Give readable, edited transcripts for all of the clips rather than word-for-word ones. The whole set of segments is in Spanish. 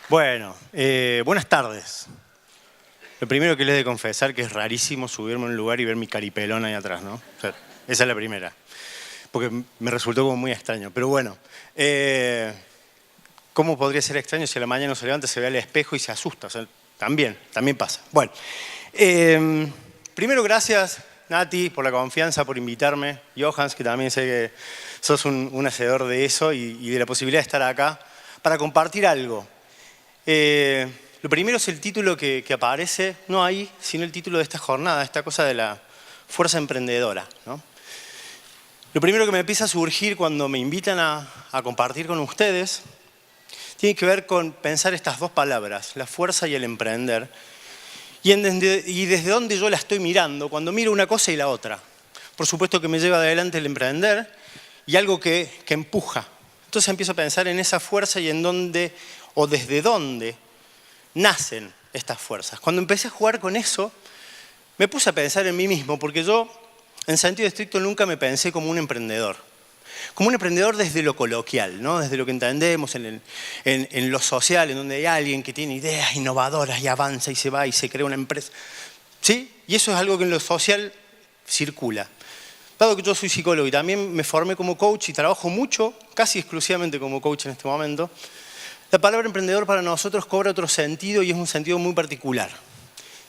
Bueno, buenas tardes. Lo primero que les he de confesar que es rarísimo subirme a un lugar y ver mi caripelón ahí atrás, ¿no? O sea, esa es la primera. Porque me resultó como muy extraño. Pero bueno, ¿cómo podría ser extraño si a la mañana se levanta, se ve al espejo y se asusta? O sea, también pasa. Bueno, primero gracias, Nati, por la confianza, por invitarme. Johans, que también sé que sos un hacedor de eso y de la posibilidad de estar acá para compartir algo. Lo primero es el título que aparece, no ahí, sino el título de esta jornada, esta cosa de la fuerza emprendedora, ¿no? Lo primero que me empieza a surgir cuando me invitan a compartir con ustedes tiene que ver con pensar estas dos palabras, la fuerza y el emprender, y desde dónde yo la estoy mirando, cuando miro una cosa y la otra. Por supuesto que me lleva adelante el emprender y algo que empuja. Entonces empiezo a pensar en esa fuerza y en dónde o desde dónde nacen estas fuerzas. Cuando empecé a jugar con eso, me puse a pensar en mí mismo, porque yo, en sentido estricto, nunca me pensé como un emprendedor. Como un emprendedor desde lo coloquial, ¿no? Desde lo que entendemos en lo social, en donde hay alguien que tiene ideas innovadoras y avanza y se va y se crea una empresa. ¿Sí? Y eso es algo que en lo social circula. Dado que yo soy psicólogo y también me formé como coach y trabajo mucho, casi exclusivamente como coach en este momento, la palabra emprendedor para nosotros cobra otro sentido y es un sentido muy particular.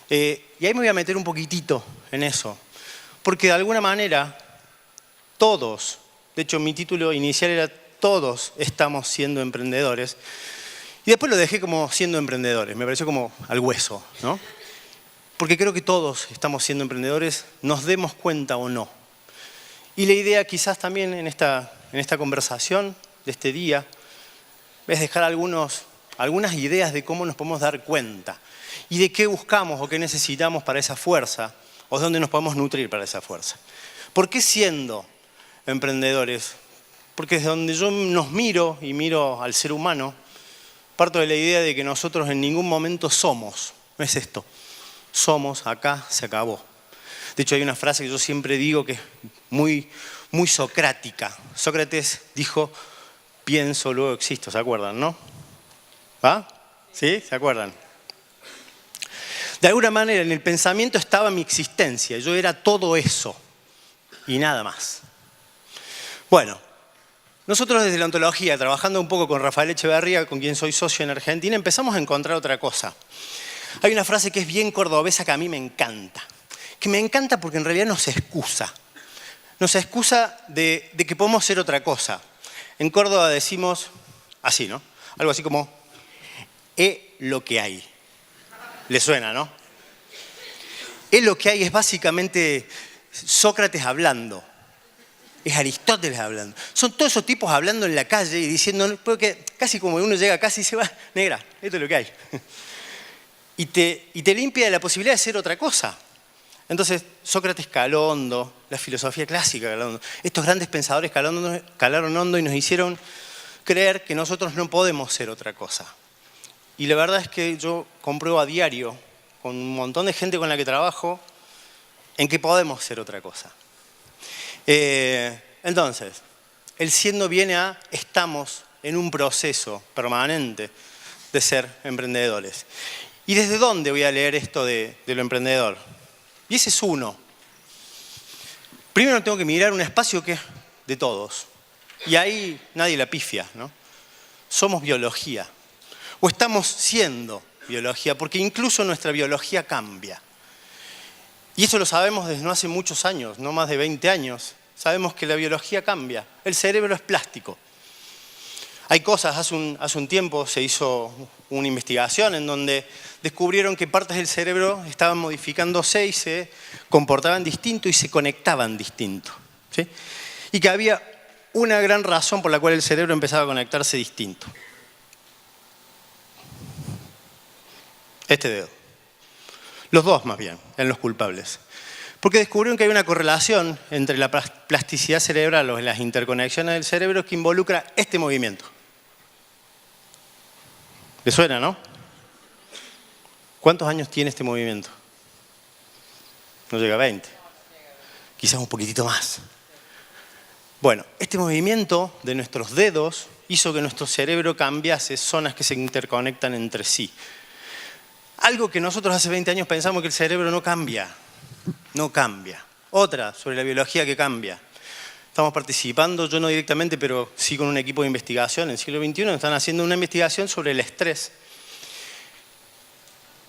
Y ahí me voy a meter un poquitito en eso. Porque de alguna manera, todos, de hecho mi título inicial era todos estamos siendo emprendedores. Y después lo dejé como siendo emprendedores, me pareció como al hueso, ¿no? Porque creo que todos estamos siendo emprendedores, nos demos cuenta o no. Y la idea quizás también en esta conversación de este día es dejar algunas ideas de cómo nos podemos dar cuenta y de qué buscamos o qué necesitamos para esa fuerza o de dónde nos podemos nutrir para esa fuerza. ¿Por qué siendo emprendedores? Porque desde donde yo nos miro y miro al ser humano, parto de la idea de que nosotros en ningún momento somos. No es esto. Somos, acá, se acabó. De hecho hay una frase que yo siempre digo que es muy socrática. Sócrates dijo: pienso, luego existo, ¿se acuerdan, no? ¿Va? ¿Sí? ¿Se acuerdan? De alguna manera en el pensamiento estaba mi existencia, yo era todo eso y nada más. Bueno, nosotros desde la ontología, trabajando un poco con Rafael Echeverría, con quien soy socio en Argentina, empezamos a encontrar otra cosa. Hay una frase que es bien cordobesa que a mí me encanta, porque en realidad nos excusa de que podemos ser otra cosa. En Córdoba decimos así, ¿no? Algo así como, lo que hay. ¿Le suena, no? Lo que hay es básicamente Sócrates hablando. Es Aristóteles hablando. Son todos esos tipos hablando en la calle y diciendo, porque casi como uno llega casi y se va, negra, esto es lo que hay. Y te limpia de la posibilidad de ser otra cosa. Entonces, Sócrates caló hondo, la filosofía clásica caló hondo. Estos grandes pensadores calaron hondo y nos hicieron creer que nosotros no podemos ser otra cosa. Y la verdad es que yo compruebo a diario, con un montón de gente con la que trabajo, en que podemos ser otra cosa. Entonces, el siendo viene a estamos en un proceso permanente de ser emprendedores. ¿Y desde dónde voy a leer esto de lo emprendedor? Y ese es uno. Primero tengo que mirar un espacio que es de todos. Y ahí nadie la pifia, ¿no? Somos biología. O estamos siendo biología, porque incluso nuestra biología cambia. Y eso lo sabemos desde no hace muchos años, no más de 20 años. Sabemos que la biología cambia. El cerebro es plástico. Hay cosas, hace un tiempo se hizo una investigación en donde descubrieron que partes del cerebro estaban modificándose y se comportaban distinto y se conectaban distinto, ¿sí? Y que había una gran razón por la cual el cerebro empezaba a conectarse distinto. Este dedo. Los dos más bien, eran los culpables. Porque descubrieron que hay una correlación entre la plasticidad cerebral o las interconexiones del cerebro que involucra este movimiento. ¿Le suena, no? ¿Cuántos años tiene este movimiento? No llega a 20. Quizás un poquitito más. Bueno, este movimiento de nuestros dedos hizo que nuestro cerebro cambiase zonas que se interconectan entre sí. Algo que nosotros hace 20 años pensamos que el cerebro no cambia. No cambia. Otra sobre la biología que cambia. Estamos participando, yo no directamente, pero sí con un equipo de investigación en el siglo XXI, están haciendo una investigación sobre el estrés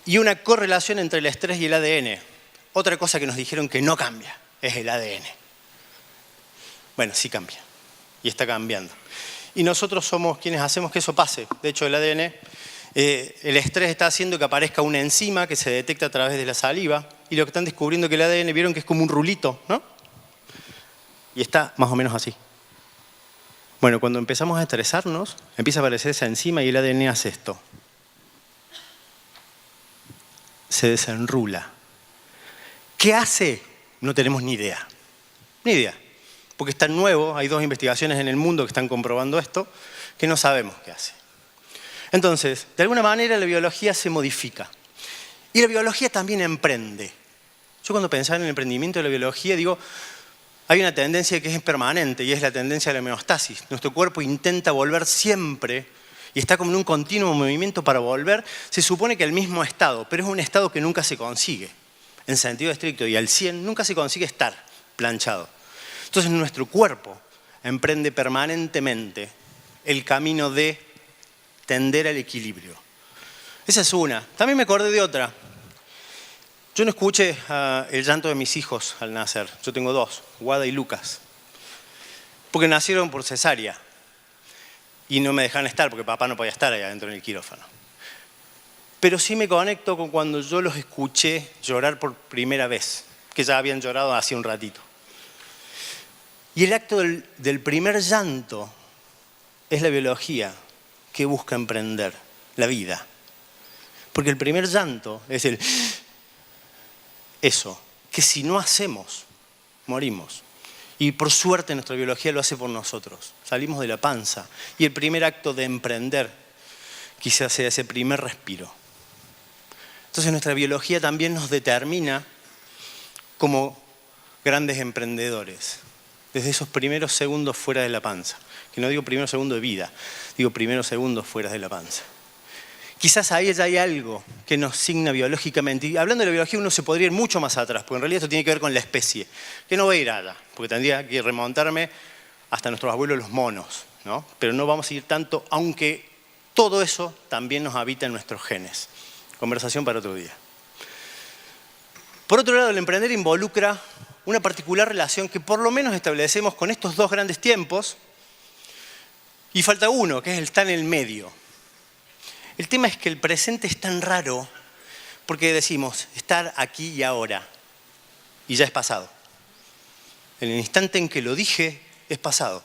y una correlación entre el estrés y el ADN. Otra cosa que nos dijeron que no cambia es el ADN. Bueno, sí cambia y está cambiando. Y nosotros somos quienes hacemos que eso pase. De hecho, el ADN, el estrés está haciendo que aparezca una enzima que se detecta a través de la saliva y lo que están descubriendo que el ADN, vieron que es como un rulito, ¿no? Y está más o menos así. Bueno, cuando empezamos a estresarnos, empieza a aparecer esa enzima y el ADN hace esto. Se desenrula. ¿Qué hace? No tenemos ni idea. Ni idea. Porque está nuevo, hay 2 investigaciones en el mundo que están comprobando esto, que no sabemos qué hace. Entonces, de alguna manera la biología se modifica. Y la biología también emprende. Yo cuando pensaba en el emprendimiento de la biología, digo, hay una tendencia que es permanente y es la tendencia a la homeostasis. Nuestro cuerpo intenta volver siempre y está como en un continuo movimiento para volver. Se supone que al mismo estado, pero es un estado que nunca se consigue. En sentido estricto y al 100 nunca se consigue estar planchado. Entonces nuestro cuerpo emprende permanentemente el camino de tender al equilibrio. Esa es una. También me acordé de otra. Yo no escuché el llanto de mis hijos al nacer. Yo tengo 2, Guada y Lucas. Porque nacieron por cesárea. Y no me dejaron estar porque papá no podía estar allá adentro en el quirófano. Pero sí me conecto con cuando yo los escuché llorar por primera vez. Que ya habían llorado hace un ratito. Y el acto del primer llanto es la biología que busca emprender la vida. Porque el primer llanto es eso, que si no hacemos, morimos. Y por suerte nuestra biología lo hace por nosotros. Salimos de la panza. Y el primer acto de emprender quizás sea ese primer respiro. Entonces nuestra biología también nos determina como grandes emprendedores. Desde esos primeros segundos fuera de la panza. Que no digo primeros segundos de vida, digo primeros segundos fuera de la panza. Quizás ahí ya hay algo que nos signa biológicamente. Y hablando de la biología uno se podría ir mucho más atrás, porque en realidad esto tiene que ver con la especie. Que no voy a ir allá, porque tendría que remontarme hasta nuestros abuelos los monos, ¿no? Pero no vamos a ir tanto, aunque todo eso también nos habita en nuestros genes. Conversación para otro día. Por otro lado, el emprender involucra una particular relación que por lo menos establecemos con estos 2 grandes tiempos. Y falta uno, que es el está en el medio. El tema es que el presente es tan raro porque decimos estar aquí y ahora y ya es pasado. En el instante en que lo dije es pasado.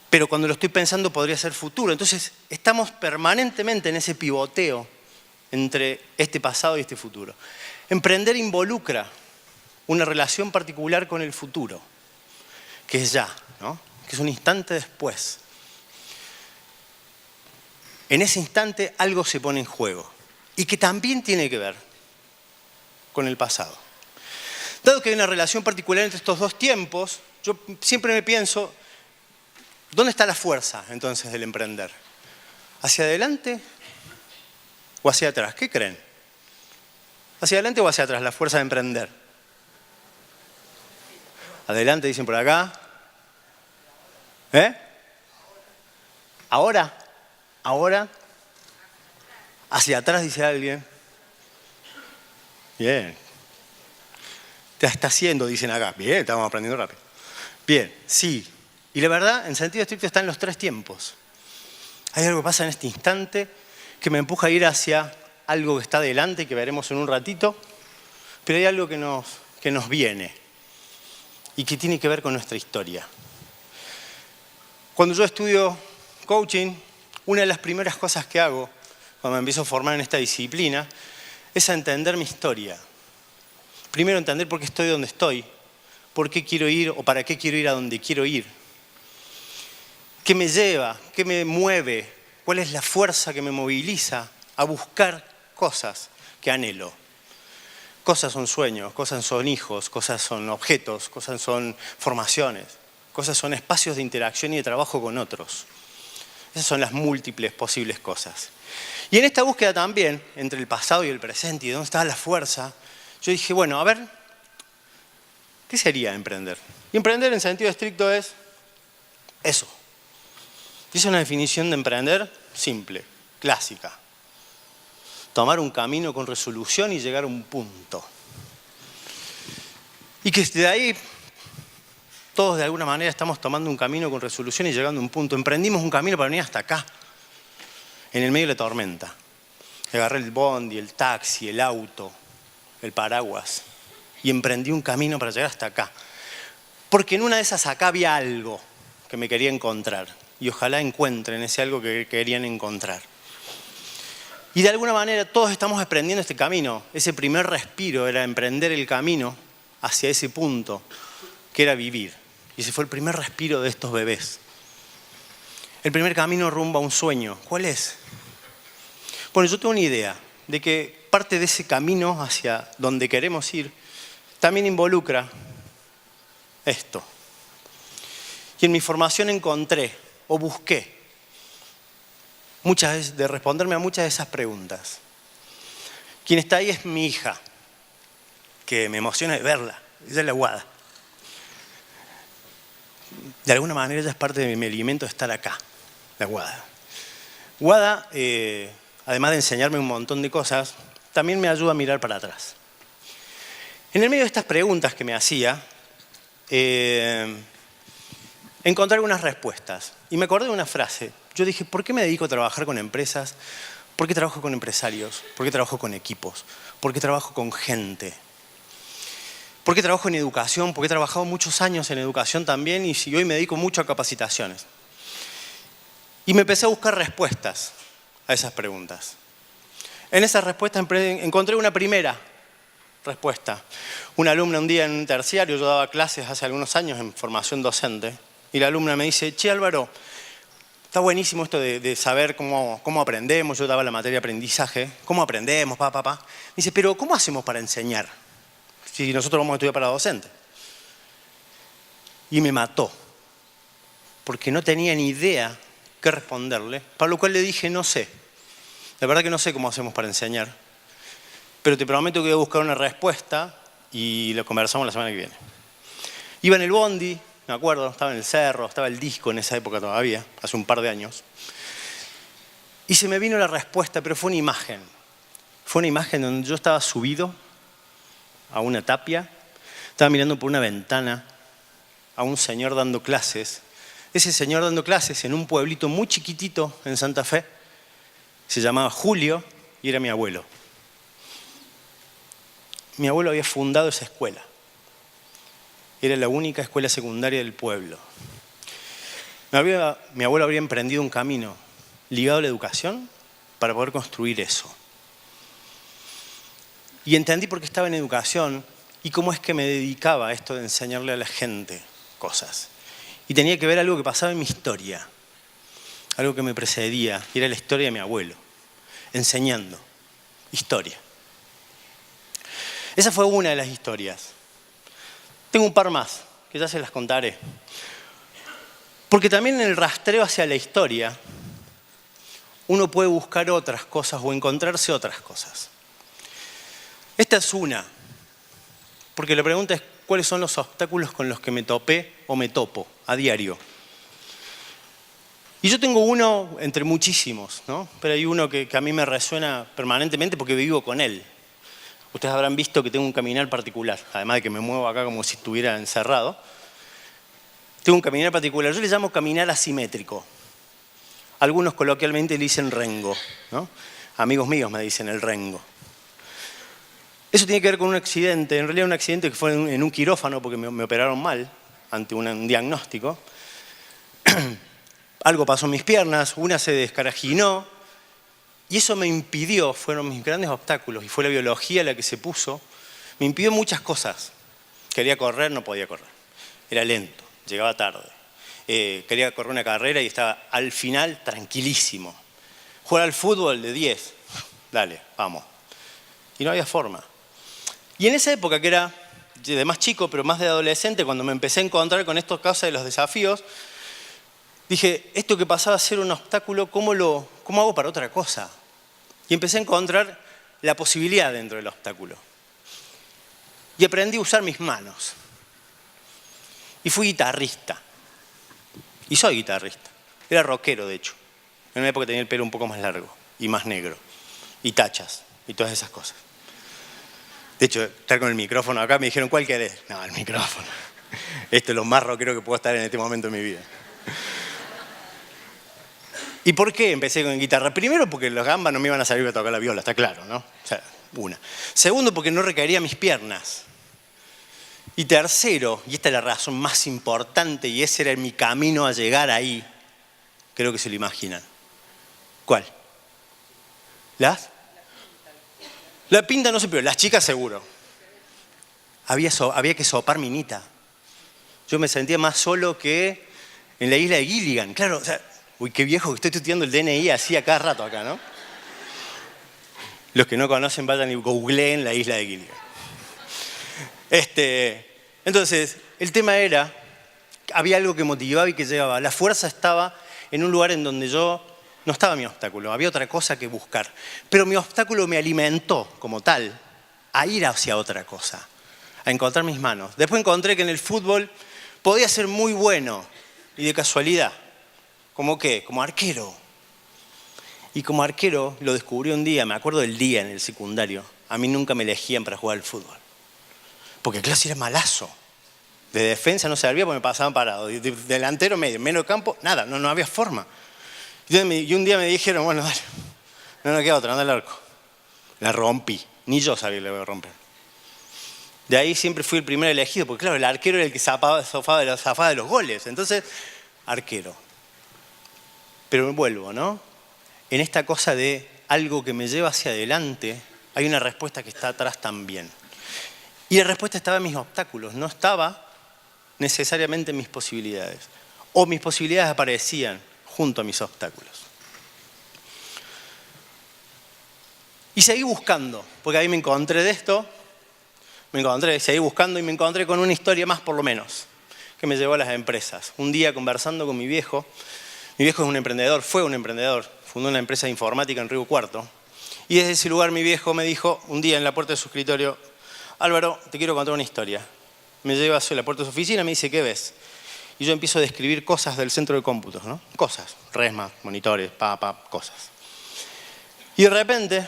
Pero cuando lo estoy pensando podría ser futuro. Entonces estamos permanentemente en ese pivoteo entre este pasado y este futuro. Emprender involucra una relación particular con el futuro, que es ya, ¿no? Que es un instante después. En ese instante algo se pone en juego y que también tiene que ver con el pasado. Dado que hay una relación particular entre estos 2 tiempos, yo siempre me pienso, ¿dónde está la fuerza entonces del emprender? ¿Hacia adelante o hacia atrás? ¿Qué creen? ¿Hacia adelante o hacia atrás la fuerza de emprender? Adelante, dicen por acá. ¿Ahora? Ahora, hacia atrás, dice alguien. Bien. Te está haciendo, dicen acá. Bien, estamos aprendiendo rápido. Bien, sí. Y la verdad, en sentido estricto, están los 3 tiempos. Hay algo que pasa en este instante que me empuja a ir hacia algo que está adelante y que veremos en un ratito. Pero hay algo que nos viene y que tiene que ver con nuestra historia. Cuando yo estudio coaching, una de las primeras cosas que hago cuando me empiezo a formar en esta disciplina es a entender mi historia. Primero entender por qué estoy donde estoy, por qué quiero ir o para qué quiero ir a donde quiero ir. ¿Qué me lleva? ¿Qué me mueve? ¿Cuál es la fuerza que me moviliza a buscar cosas que anhelo? Cosas son sueños, cosas son hijos, cosas son objetos, cosas son formaciones, cosas son espacios de interacción y de trabajo con otros. Esas son las múltiples posibles cosas. Y en esta búsqueda también, entre el pasado y el presente, y de dónde estaba la fuerza, yo dije, bueno, a ver, ¿qué sería emprender? Y emprender en sentido estricto es eso. Y es una definición de emprender simple, clásica. Tomar un camino con resolución y llegar a un punto. Y que de ahí todos de alguna manera estamos tomando un camino con resolución y llegando a un punto. Emprendimos un camino para venir hasta acá, en el medio de la tormenta. Agarré el bondi, el taxi, el auto, el paraguas y emprendí un camino para llegar hasta acá. Porque en una de esas acá había algo que me quería encontrar y ojalá encuentren ese algo que querían encontrar. Y de alguna manera todos estamos emprendiendo este camino. Ese primer respiro era emprender el camino hacia ese punto que era vivir. Y ese fue el primer respiro de estos bebés. El primer camino rumbo a un sueño. ¿Cuál es? Bueno, yo tengo una idea de que parte de ese camino hacia donde queremos ir también involucra esto. Y en mi formación encontré o busqué de responderme a muchas de esas preguntas. Quien está ahí es mi hija, que me emociona de verla. Ella es la Guada. De alguna manera ella es parte de mi alimento de estar acá, la Guada. Guada, además de enseñarme un montón de cosas, también me ayuda a mirar para atrás. En el medio de estas preguntas que me hacía, encontré algunas respuestas. Y me acordé de una frase. Yo dije, ¿por qué me dedico a trabajar con empresas? ¿Por qué trabajo con empresarios? ¿Por qué trabajo con equipos? ¿Por qué trabajo con gente? ¿Por qué trabajo en educación? Porque he trabajado muchos años en educación también y hoy me dedico mucho a capacitaciones. Y me empecé a buscar respuestas a esas preguntas. En esas respuestas encontré una primera respuesta. Una alumna un día en un terciario, yo daba clases hace algunos años en formación docente, y la alumna me dice, che Álvaro, está buenísimo esto de saber cómo aprendemos, yo daba la materia de aprendizaje, cómo aprendemos, Me dice, pero ¿cómo hacemos para enseñar? Si nosotros vamos a estudiar para docente. Y me mató, porque no tenía ni idea qué responderle, para lo cual le dije, no sé. La verdad que no sé cómo hacemos para enseñar, pero te prometo que voy a buscar una respuesta y lo conversamos la semana que viene. Iba en el bondi, me acuerdo, estaba en el cerro, estaba el disco en esa época todavía, hace un par de años. Y se me vino la respuesta, pero fue una imagen. Fue una imagen donde yo estaba subido a una tapia, estaba mirando por una ventana a un señor dando clases. Ese señor dando clases en un pueblito muy chiquitito en Santa Fe, se llamaba Julio y era mi abuelo. Mi abuelo había fundado esa escuela. Era la única escuela secundaria del pueblo. Mi abuelo habría emprendido un camino ligado a la educación para poder construir eso. Y entendí por qué estaba en educación y cómo es que me dedicaba a esto de enseñarle a la gente cosas. Y tenía que ver algo que pasaba en mi historia, algo que me precedía, y era la historia de mi abuelo, enseñando historia. Esa fue una de las historias. Tengo un par más, que ya se las contaré. Porque también en el rastreo hacia la historia, uno puede buscar otras cosas o encontrarse otras cosas. Esta es una, porque la pregunta es, ¿cuáles son los obstáculos con los que me topé o me topo a diario? Y yo tengo uno entre muchísimos, ¿no? Pero hay uno que a mí me resuena permanentemente porque vivo con él. Ustedes habrán visto que tengo un caminar particular, además de que me muevo acá como si estuviera encerrado. Tengo un caminar particular, yo le llamo caminar asimétrico. Algunos coloquialmente le dicen rengo, ¿no? Amigos míos me dicen el rengo. Eso tiene que ver con un accidente, en realidad un accidente que fue en un quirófano porque me operaron mal ante un diagnóstico. Algo pasó en mis piernas, una se descarajinó. Y eso me impidió, fueron mis grandes obstáculos, y fue la biología la que se puso, me impidió muchas cosas. Quería correr, no podía correr. Era lento, llegaba tarde. Quería correr una carrera y estaba al final tranquilísimo. Jugar al fútbol de 10, dale, vamos. Y no había forma. Y en esa época, que era de más chico, pero más de adolescente, cuando me empecé a encontrar con estas cosas de los desafíos, dije, esto que pasaba a ser un obstáculo, ¿cómo hago para otra cosa? Y empecé a encontrar la posibilidad dentro del obstáculo. Y aprendí a usar mis manos. Y fui guitarrista. Y soy guitarrista. Era rockero, de hecho. En una época tenía el pelo un poco más largo y más negro. Y tachas y todas esas cosas. De hecho, estar con el micrófono acá me dijeron, ¿cuál querés? No, el micrófono. Esto es lo más rockero que puedo estar en este momento de mi vida. ¿Y por qué empecé con guitarra? Primero porque los gambas no me iban a salir a tocar la viola, está claro, ¿no? O sea, una. Segundo porque no requería mis piernas. Y tercero, y esta es la razón más importante, y ese era mi camino a llegar ahí, creo que se lo imaginan. ¿Cuál? ¿Las? La pinta no sé, pero las chicas seguro. Había que sopar minita. Yo me sentía más solo que en la isla de Gilligan. Claro, o sea, uy, qué viejo que estoy estudiando el DNI así a cada rato acá, ¿no? Los que no conocen vayan y googleen la isla de Gilligan. Entonces, el tema era, había algo que motivaba y que llevaba. La fuerza estaba en un lugar en donde yo no estaba mi obstáculo, había otra cosa que buscar. Pero mi obstáculo me alimentó como tal a ir hacia otra cosa, a encontrar mis manos. Después encontré que en el fútbol podía ser muy bueno y de casualidad. ¿Cómo qué? Como arquero. Y como arquero lo descubrí un día, me acuerdo del día en el secundario. A mí nunca me elegían para jugar al fútbol. Porque clase era malazo. De defensa no servía porque me pasaban parado. De delantero medio, menos campo, nada, no había forma. Y un día me dijeron, bueno, dale, no queda otra, anda al arco. La rompí, ni yo sabía que la iba a romper. De ahí siempre fui el primer elegido, porque claro, el arquero era el que zafaba de los goles. Entonces, arquero. Pero vuelvo, ¿no? En esta cosa de algo que me lleva hacia adelante, hay una respuesta que está atrás también. Y la respuesta estaba en mis obstáculos, no estaba necesariamente en mis posibilidades. O mis posibilidades aparecían junto a mis obstáculos. Y seguí buscando, porque ahí me encontré de esto, seguí buscando y me encontré con una historia más por lo menos, que me llevó a las empresas. Un día conversando con mi viejo es un emprendedor, fue un emprendedor, fundó una empresa de informática en Río Cuarto, y desde ese lugar mi viejo me dijo, un día en la puerta de su escritorio, Álvaro, te quiero contar una historia. Me lleva a la puerta de su oficina y me dice, ¿qué ves? Y yo empiezo a describir cosas del centro de cómputos, ¿no? Cosas, resmas, monitores, cosas. Y de repente,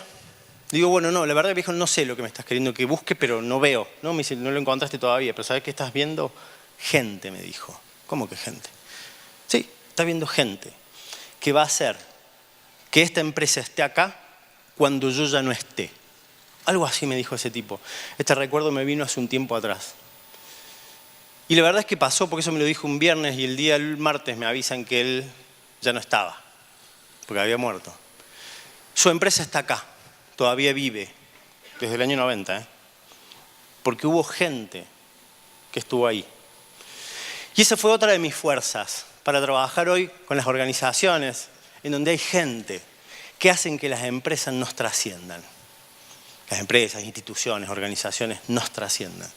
digo, bueno, no, la verdad, viejo, no sé lo que me estás queriendo que busque, pero no veo. No, me dice, no lo encontraste todavía, pero ¿sabes qué estás viendo? Gente, me dijo. ¿Cómo que gente? Sí, está viendo gente que va a hacer que esta empresa esté acá cuando yo ya no esté. Algo así me dijo ese tipo. Este recuerdo me vino hace un tiempo atrás. Y la verdad es que pasó, porque eso me lo dijo un viernes y el día del martes me avisan que él ya no estaba, porque había muerto. Su empresa está acá, todavía vive, desde el año 90, porque hubo gente que estuvo ahí. Y esa fue otra de mis fuerzas para trabajar hoy con las organizaciones en donde hay gente que hacen que las empresas nos trasciendan. Las empresas, instituciones, organizaciones nos trasciendan.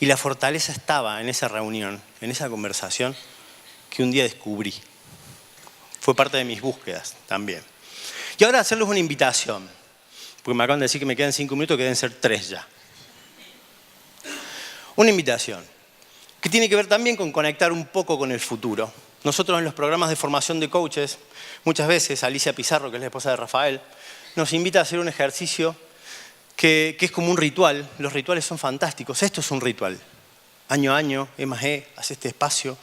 Y la fortaleza estaba en esa reunión, en esa conversación que un día descubrí. Fue parte de mis búsquedas también. Y ahora hacerles una invitación, porque me acaban de decir que me quedan 5 minutos, que deben ser 3 ya. Una invitación que tiene que ver también con conectar un poco con el futuro. Nosotros en los programas de formación de coaches, muchas veces Alicia Pizarro, que es la esposa de Rafael, nos invita a hacer un ejercicio que es como un ritual. Los rituales son fantásticos. Esto es un ritual. Año a año, E+E hace este espacio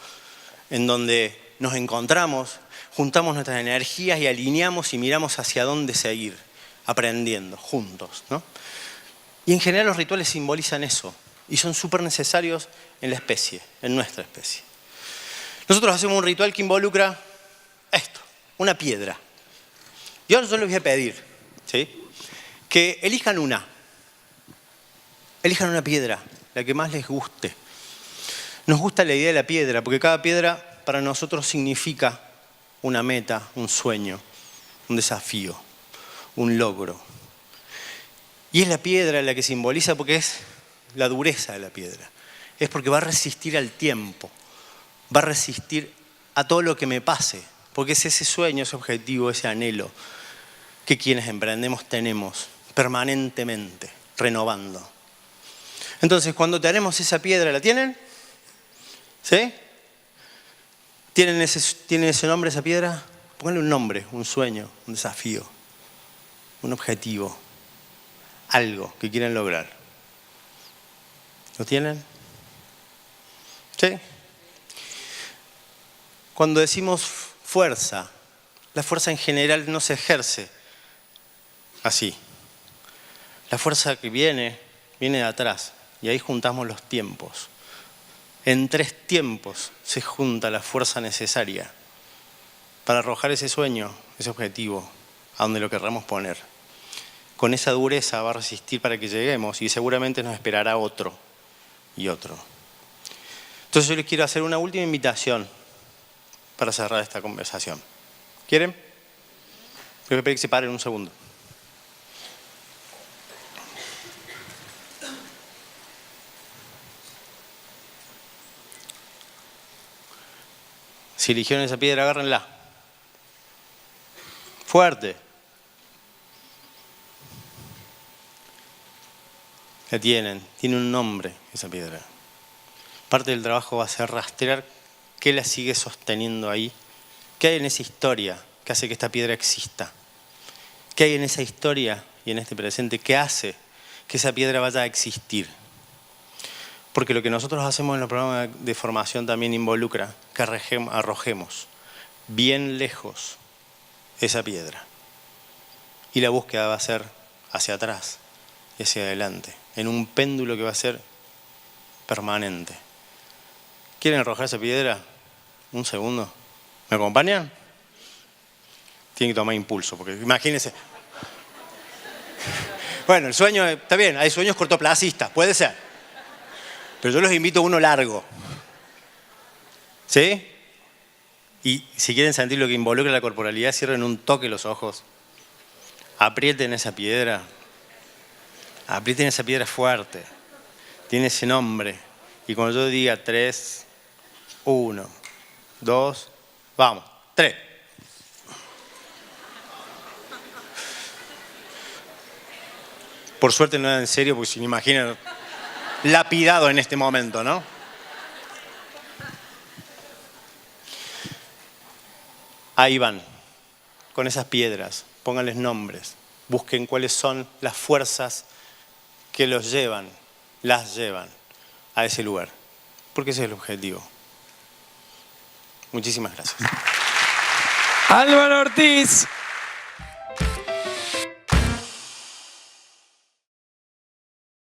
en donde nos encontramos, juntamos nuestras energías y alineamos y miramos hacia dónde seguir, aprendiendo juntos, ¿no? Y en general los rituales simbolizan eso y son súper necesarios en la especie, en nuestra especie. Nosotros hacemos un ritual que involucra esto, una piedra. Y ahora yo les voy a pedir, ¿sí?, que elijan una piedra, la que más les guste. Nos gusta la idea de la piedra, porque cada piedra para nosotros significa una meta, un sueño, un desafío, un logro. Y es la piedra la que simboliza, porque es la dureza de la piedra. Es porque va a resistir al tiempo, va a resistir a todo lo que me pase, porque es ese sueño, ese objetivo, ese anhelo que quienes emprendemos tenemos permanentemente, renovando. Entonces, cuando tenemos esa piedra, ¿la tienen? ¿Sí? ¿Tienen ese nombre, esa piedra? Pónganle un nombre, un sueño, un desafío, un objetivo, algo que quieren lograr. ¿Lo tienen? ¿Sí? Cuando decimos fuerza, la fuerza en general no se ejerce así. La fuerza que viene de atrás. Y ahí juntamos los tiempos. En 3 tiempos se junta la fuerza necesaria para arrojar ese sueño, ese objetivo, a donde lo querramos poner. Con esa dureza va a resistir para que lleguemos y seguramente nos esperará otro y otro. Entonces yo les quiero hacer una última invitación para cerrar esta conversación. ¿Quieren? Voy a pedir que se paren un segundo. Si eligieron esa piedra, agárrenla. Fuerte. La tienen. Tiene un nombre esa piedra. Parte del trabajo va a ser rastrear qué la sigue sosteniendo ahí. ¿Qué hay en esa historia que hace que esta piedra exista? ¿Qué hay en esa historia y en este presente que hace que esa piedra vaya a existir? Porque lo que nosotros hacemos en el programa de formación también involucra que arrojemos bien lejos esa piedra. Y la búsqueda va a ser hacia atrás y hacia adelante, en un péndulo que va a ser permanente. ¿Quieren arrojar esa piedra? Un segundo. ¿Me acompañan? Tienen que tomar impulso, porque imagínense. Bueno, el sueño, está bien, hay sueños cortoplacistas, puede ser. Pero yo los invito a uno largo. ¿Sí? Y si quieren sentir lo que involucra la corporalidad, cierren un toque los ojos. Aprieten esa piedra. Aprieten esa piedra fuerte. Tiene ese nombre. Y cuando yo diga 3, 1, 2, vamos. 3. Por suerte no era en serio, porque si no imaginan, lapidado en este momento, ¿no? Ahí van, con esas piedras, pónganles nombres, busquen cuáles son las fuerzas que las llevan a ese lugar, porque ese es el objetivo. Muchísimas gracias. Álvaro Ortiz.